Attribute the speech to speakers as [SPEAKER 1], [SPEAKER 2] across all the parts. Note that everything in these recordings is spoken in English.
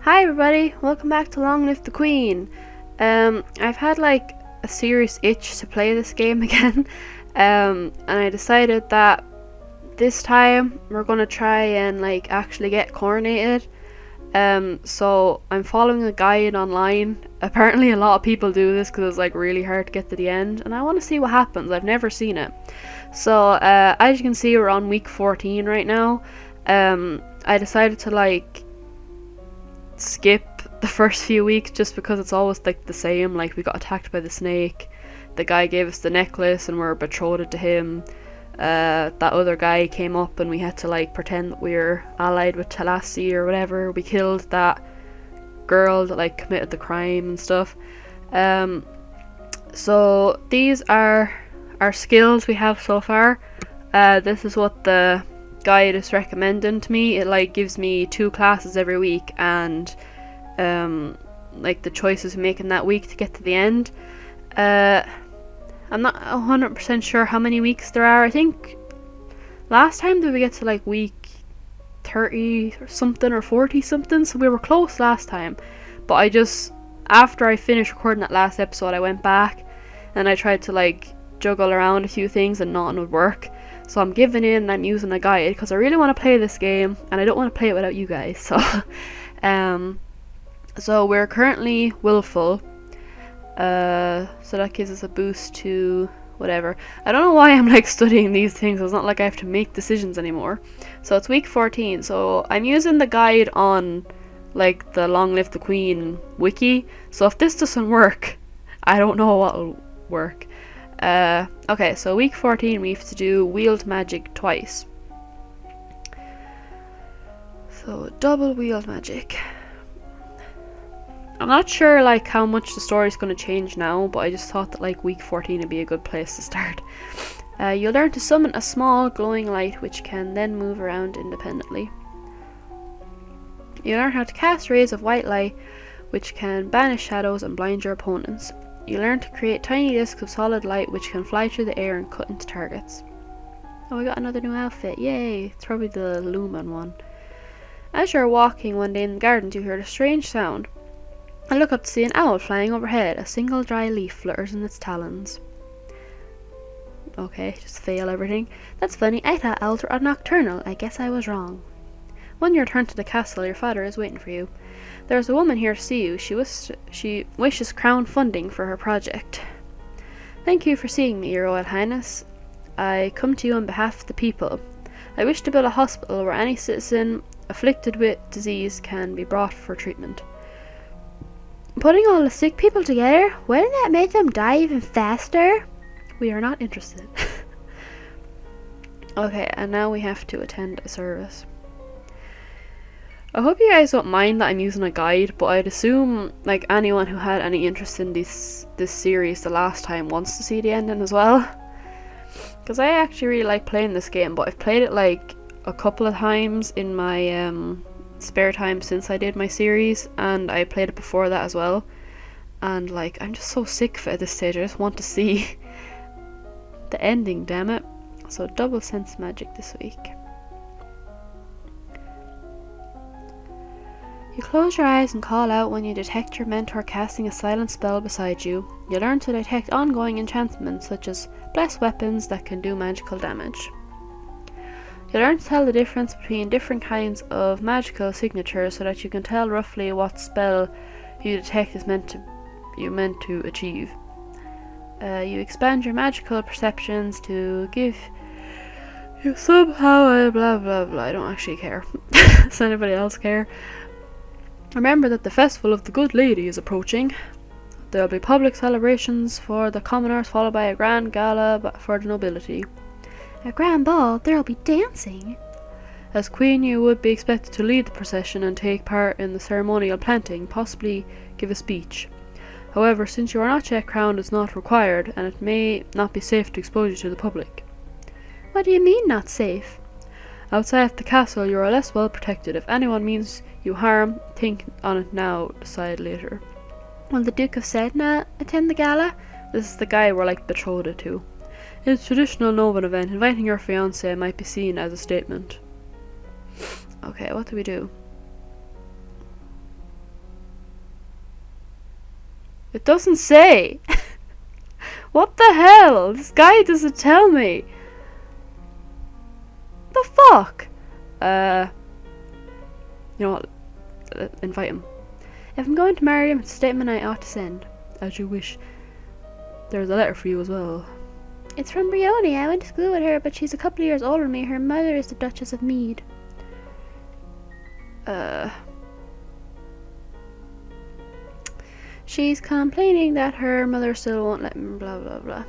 [SPEAKER 1] Hi everybody, welcome back to Long Live the Queen. I've had like a serious itch to play this game again, and I decided that this time we're gonna try and like actually get coronated. So I'm following a guide online. Apparently a lot of people do this because it's like really hard to get to the end, and I want to see what happens. I've never seen it. So as you can see, we're on week 14 right now. I decided to like skip the first few weeks just because it's always like the same. Like, we got attacked by the snake, the guy gave us the necklace and we're betrothed to him. That other guy came up and we had to like pretend that we were allied with Talassi or whatever. We killed that girl that like committed the crime and stuff. So these are our skills we have so far. This is what the guide is recommending to me. It like gives me 2 classes every week and like the choices we make in that week to get to the end. I'm not 100% sure how many weeks there are. I think last time did we get to like week 30 or something, or 40 something, so we were close last time. But I just, after I finished recording that last episode, I went back and I tried to like juggle around a few things and nothing would work. So I'm giving in and I'm using a guide because I really want to play this game and I don't want to play it without you guys. So so we're currently willful. So that gives us a boost to whatever. I don't know why I'm like studying these things. It's not like I have to make decisions anymore. So it's week 14. So I'm using the guide on like the Long Live the Queen wiki. So if this doesn't work, I don't know what'll work. Okay, so week 14 we have to do wield magic twice. So double wield magic. I'm not sure like how much the story's going to change now, but I just thought that like week 14 would be a good place to start. You'll learn to summon a small glowing light which can then move around independently. You learn how to cast rays of white light which can banish shadows and blind your opponents. You learn to create tiny discs of solid light which can fly through the air and cut into targets. Oh, we got another new outfit, yay! It's probably the Lumen one. As you're walking one day in the gardens, you hear a strange sound. I look up to see an owl flying overhead. A single dry leaf flutters in its talons. Okay, just fail everything. That's funny, I thought owls were nocturnal. I guess I was wrong. When you return to the castle, your father is waiting for you. There's a woman here to see you. She wishes crown funding for her project. Thank you for seeing me, Your Royal Highness. I come to you on behalf of the people. I wish to build a hospital where any citizen afflicted with disease can be brought for treatment. Putting all the sick people together, wouldn't that make them die even faster? We are not interested. Okay, and now we have to attend a service. I hope you guys don't mind that I'm using a guide, but I'd assume like anyone who had any interest in this series the last time wants to see the ending as well. Because I actually really like playing this game, but I've played it like a couple of times in my spare time since I did my series, and I played it before that as well. And like, I'm just so sick of it at this stage. I just want to see the ending, damn it. So double sense magic this week. You close your eyes and call out when you detect your mentor casting a silent spell beside you. You learn to detect ongoing enchantments such as blessed weapons that can do magical damage. You learn to tell the difference between different kinds of magical signatures so that you can tell roughly what spell you detect is meant to achieve. You expand your magical perceptions to give you somehow blah blah blah. I don't actually care. Does anybody else care? Remember that the festival of the Good Lady is approaching. There will be public celebrations for the commoners, followed by a grand gala for the nobility. A grand ball? There will be dancing. As queen, you would be expected to lead the procession and take part in the ceremonial planting, possibly give a speech. However, since you are not yet crowned, it's not required, and it may not be safe to expose you to the public. What do you mean, not safe? Outside of the castle, you are less well protected. If anyone means you harm, think on it now, decide later. Will the Duke of Sedna attend the gala? This is the guy we're like betrothed to. It's a traditional Novan event. Inviting your fiancé might be seen as a statement. Okay, what do we do? It doesn't say. What the hell? This guy doesn't tell me. The fuck? You know what? Invite him. If I'm going to marry him, it's a statement I ought to send. As you wish. There's a letter for you as well. It's from Brioni. I went to school with her, but she's a couple of years older than me. Her mother is the Duchess of Mead. She's complaining that her mother still won't let me, blah blah blah.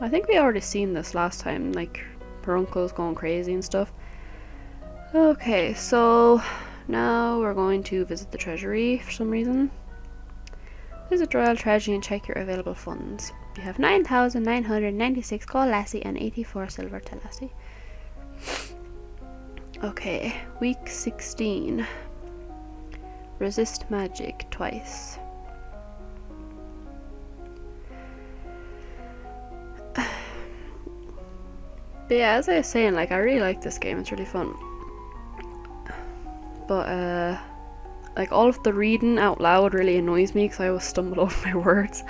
[SPEAKER 1] I think we already seen this last time, like her uncle's going crazy and stuff. Okay, so now we're going to visit the treasury for some reason. Visit the Royal Treasury and check your available funds. You have 9,996 gold lassie and 84 silver telassie. Okay, week 16. Resist magic twice. But yeah, as I was saying, like, I really like this game. It's really fun. But like, all of the reading out loud really annoys me because I always stumble over my words.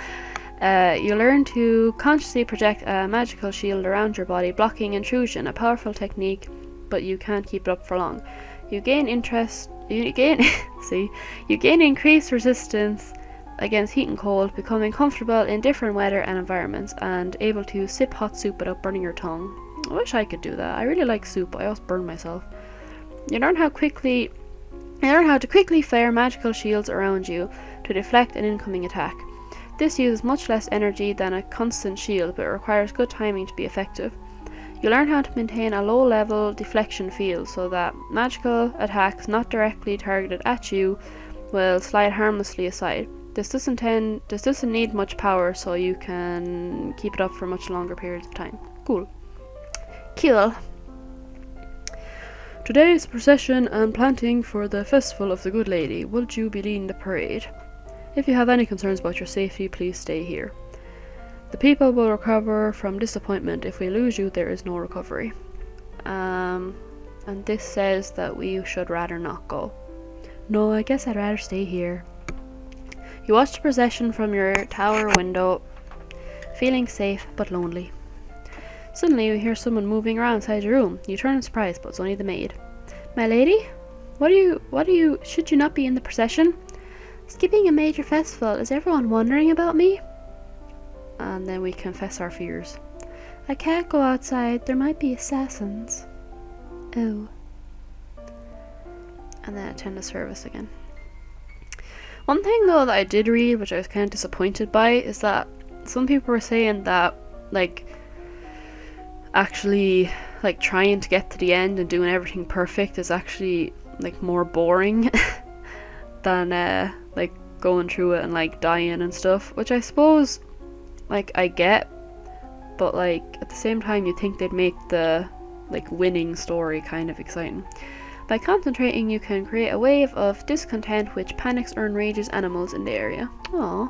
[SPEAKER 1] You learn to consciously project a magical shield around your body, blocking intrusion, a powerful technique, but you can't keep it up for long. You gain increased resistance against heat and cold, becoming comfortable in different weather and environments, and able to sip hot soup without burning your tongue. I wish I could do that. I really like soup, but I always burn myself. You learn how to quickly flare magical shields around you to deflect an incoming attack. This uses much less energy than a constant shield, but it requires good timing to be effective. You learn how to maintain a low-level deflection field so that magical attacks not directly targeted at you will slide harmlessly aside. This doesn't need much power, so you can keep it up for much longer periods of time. Cool. Today is procession and planting for the Festival of the Good Lady. Would you be leading the parade? If you have any concerns about your safety, please stay here. The people will recover from disappointment. If we lose you, there is no recovery. And this says that we should rather not go. No, I guess I'd rather stay here. You watch the procession from your tower window, feeling safe but lonely. Suddenly you hear someone moving around inside your room. You turn in surprise, but it's only the maid. My lady? Should you not be in the procession? Skipping a major festival. Is everyone wondering about me? And then we confess our fears. I can't go outside. There might be assassins. Oh. And then attend the service again. One thing though that I did read, which I was kind of disappointed by, is that some people were saying that, like, actually, like, trying to get to the end and doing everything perfect is actually, like, more boring than like going through it and like dying and stuff, which I suppose, like, I get, but like at the same time you think they'd make the like winning story kind of exciting. By concentrating, you can create a wave of discontent which panics or enrages animals in the area. Aww.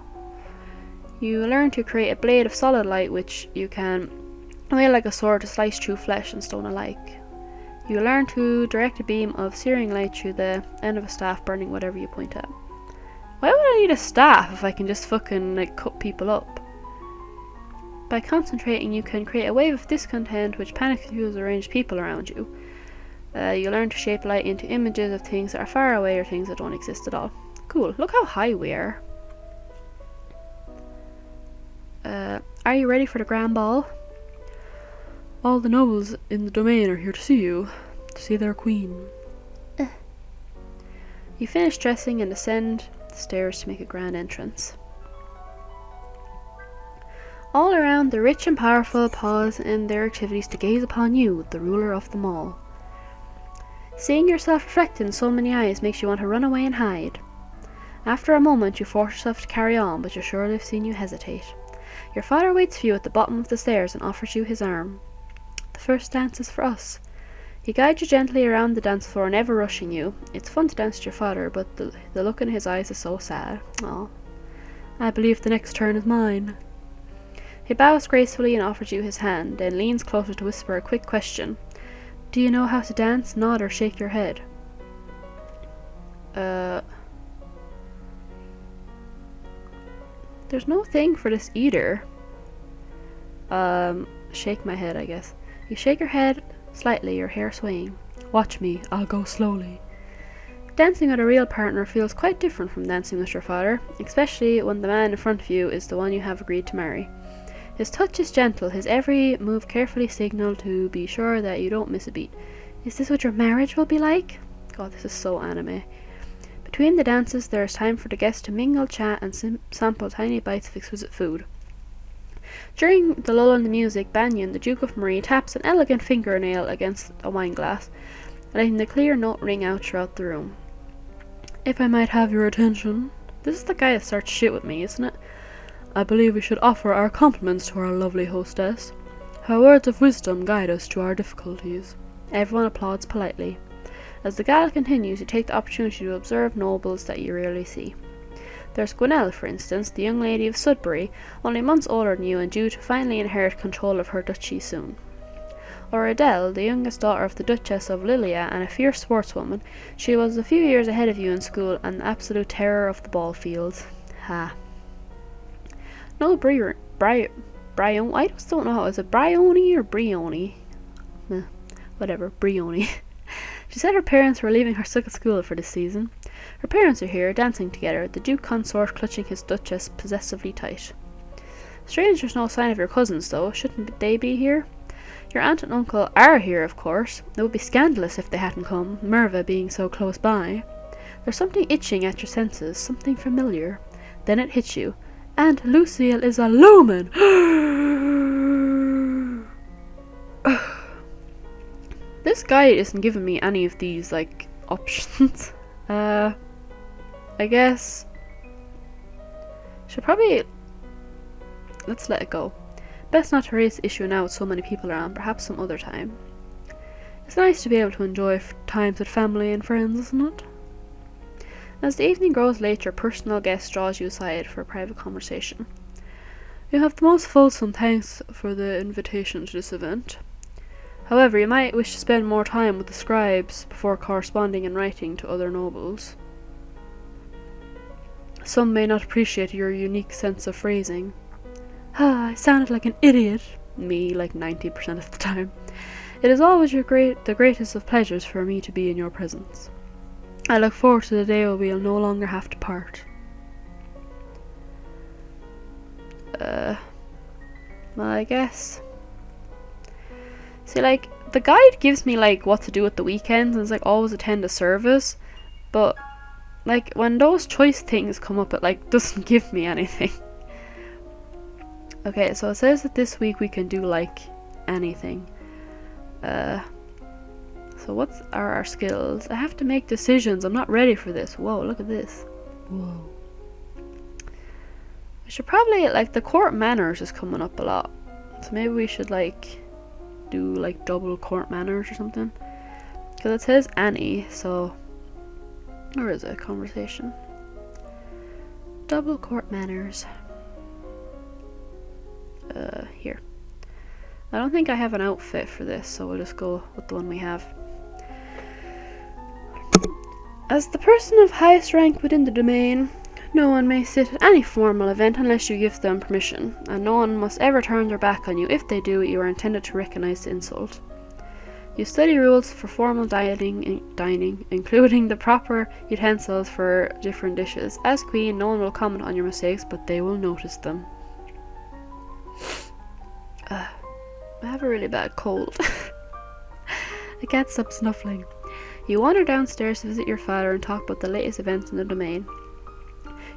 [SPEAKER 1] You learn to create a blade of solid light which you can wield like a sword to slice through flesh and stone alike. You learn to direct a beam of searing light through the end of a staff, burning whatever you point at. Why would I need a staff if I can just fucking like cut people up? By concentrating, you can create a wave of discontent which panics and confuses arranged people around you. You learn to shape light into images of things that are far away or things that don't exist at all. Cool. Look how high we are. Are you ready for the grand ball? All the nobles in the domain are here to see you, to see their queen. You finish dressing and descend the stairs to make a grand entrance. All around, the rich and powerful pause in their activities to gaze upon you, the ruler of them all. Seeing yourself reflected in so many eyes makes you want to run away and hide. After a moment, you force yourself to carry on, but you're sure they've seen you hesitate. Your father waits for you at the bottom of the stairs and offers you his arm. The first dance is for us. He guides you gently around the dance floor, never rushing you. It's fun to dance with your father, but the look in his eyes is so sad. Aw. I believe the next turn is mine. He bows gracefully and offers you his hand, then leans closer to whisper a quick question. Do you know how to dance, nod, or shake your head? There's no thing for this either. Shake my head, I guess. You shake your head slightly, your hair swaying. Watch me, I'll go slowly. Dancing with a real partner feels quite different from dancing with your father, especially when the man in front of you is the one you have agreed to marry. His touch is gentle, his every move carefully signalled to be sure that you don't miss a beat. Is this what your marriage will be like? God, this is so anime. Between the dances, there is time for the guests to mingle, chat, and sample tiny bites of exquisite food. During the lull in the music, Banyan, the Duke of Marie, taps an elegant fingernail against a wine glass, letting the clear note ring out throughout the room. If I might have your attention. This is the guy that starts shit with me, isn't it? I believe we should offer our compliments to our lovely hostess. Her words of wisdom guide us to our difficulties. Everyone applauds politely. As the gala continues, you take the opportunity to observe nobles that you rarely see. There's Gwenelle, for instance, the young lady of Sudbury, only months older than you and due to finally inherit control of her duchy soon. Or Adele, the youngest daughter of the Duchess of Lilia and a fierce sportswoman. She was a few years ahead of you in school and the absolute terror of the ball fields. Ha. No Brion. I just don't know how. Is it Brioni or Brioni? Whatever, Brioni. She said her parents were leaving her stuck at school for this season. Her parents are here, dancing together, the Duke consort clutching his Duchess possessively tight. Strange there's no sign of your cousins, though. Shouldn't they be here? Your aunt and uncle are here, of course. It would be scandalous if they hadn't come, Merva being so close by. There's something itching at your senses, something familiar. Then it hits you. Aunt Lucille is a lumen! This guide isn't giving me any of these, options. I guess... Should probably... Let's let it go. Best not to raise the issue now with so many people around, perhaps some other time. It's nice to be able to enjoy times with family and friends, isn't it? As the evening grows late, your personal guest draws you aside for a private conversation. You have the most fulsome thanks for the invitation to this event. However, you might wish to spend more time with the scribes before corresponding and writing to other nobles. Some may not appreciate your unique sense of phrasing. I sounded like an idiot. Me, 90% of the time. It is always the greatest of pleasures for me to be in your presence. I look forward to the day when we'll no longer have to part. Well, I guess. See, the guide gives me, what to do at the weekends, and it's, always attend a service, but, when those choice things come up, it, doesn't give me anything. Okay, so it says that this week we can do, anything. So what are our skills? I have to make decisions. I'm not ready for this. Whoa, look at this. Whoa. I should probably, the court manners is coming up a lot. So maybe we should, do, double court manners or something. Because it says Annie, so... Where is it? Conversation. Double court manners. Here. I don't think I have an outfit for this, so we'll just go with the one we have. As the person of highest rank within the domain, no one may sit at any formal event unless you give them permission, and no one must ever turn their back on you. If they do, you are intended to recognize the insult. You study rules for formal dining, including the proper utensils for different dishes. As queen, no one will comment on your mistakes, but they will notice them. I have a really bad cold. I can't stop snuffling. You wander downstairs to visit your father and talk about the latest events in the domain.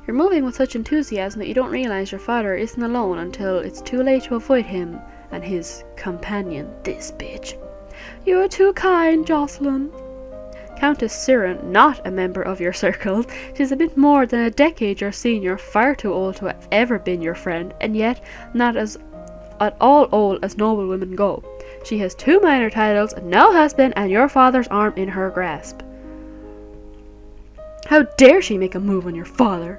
[SPEAKER 1] You're moving with such enthusiasm that you don't realize your father isn't alone until it's too late to avoid him and his companion, this bitch. You are too kind, Jocelyn. Countess Siren, not a member of your circle. She's a bit more than a decade your senior, far too old to have ever been your friend, and yet not at all old as noble women go. She has 2 minor titles, no husband, and your father's arm in her grasp. How dare she make a move on your father?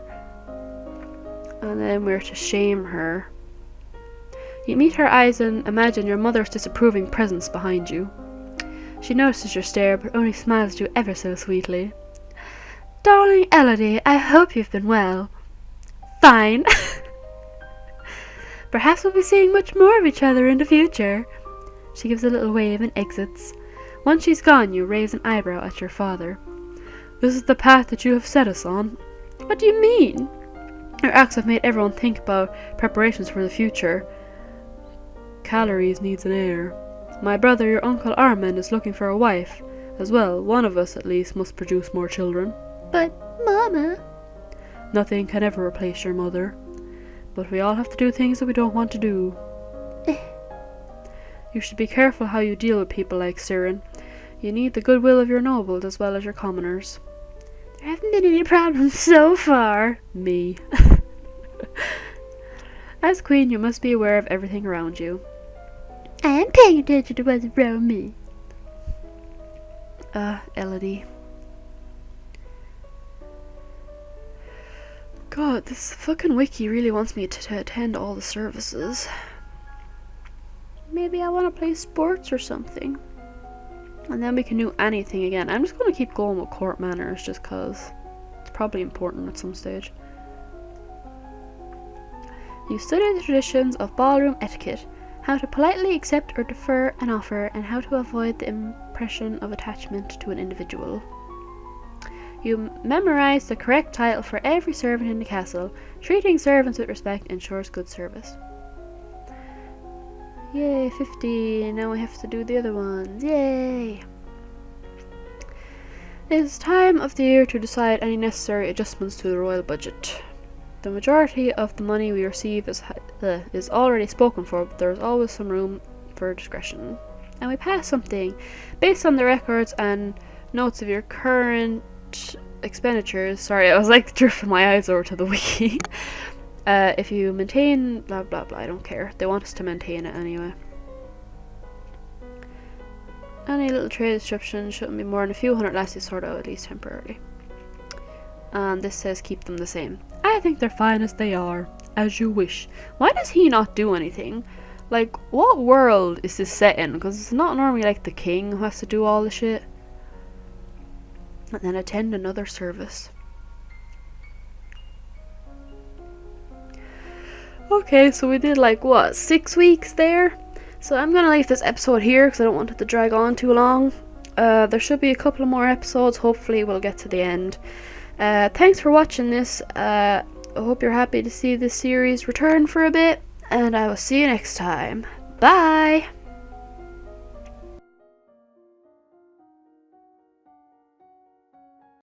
[SPEAKER 1] And then we're to shame her. You meet her eyes and imagine your mother's disapproving presence behind you. She notices your stare, but only smiles at you ever so sweetly. Darling Elodie, I hope you've been well. Fine. Perhaps we'll be seeing much more of each other in the future. She gives a little wave and exits. Once she's gone, you raise an eyebrow at your father. This is the path that you have set us on. What do you mean? Your acts have made everyone think about preparations for the future. Calories needs an heir. My brother, your uncle Armand, is looking for a wife. As well, one of us at least must produce more children. But, Mama... Nothing can ever replace your mother. But we all have to do things that we don't want to do. You should be careful how you deal with people like Siren. You need the goodwill of your nobles as well as your commoners. There haven't been any problems so far. Me. As queen, you must be aware of everything around you. I am paying attention to what's around me. Elodie. God, this fucking wiki really wants me to attend all the services. Maybe I want to play sports or something. And then we can do anything again. I'm just going to keep going with court manners just because it's probably important at some stage. You study the traditions of ballroom etiquette, how to politely accept or defer an offer, and how to avoid the impression of attachment to an individual. You memorize the correct title for every servant in the castle. Treating servants with respect ensures good service. Yay, 50. Now we have to do the other ones. Yay! It is time of the year to decide any necessary adjustments to the royal budget. The majority of the money we receive is already spoken for, but there is always some room for discretion. And we pass something based on the records and notes of your current expenditures. Sorry, I was like drifting my eyes over to the wiki. If you maintain blah blah blah, I don't care. They want us to maintain it anyway. Any little trade disruption shouldn't be more than a few hundred lasses sorted out, at least temporarily. And this says keep them the same. I think they're fine as they are. As you wish. Why does he not do anything? Like, what world is this set in? Because it's not normally like the king who has to do all the shit. And then attend another service. Okay, so we did like, what, 6 weeks there? So I'm going to leave this episode here because I don't want it to drag on too long. There should be a couple of more episodes. Hopefully we'll get to the end. Thanks for watching this. I hope you're happy to see this series return for a bit. And I will see you next time. Bye!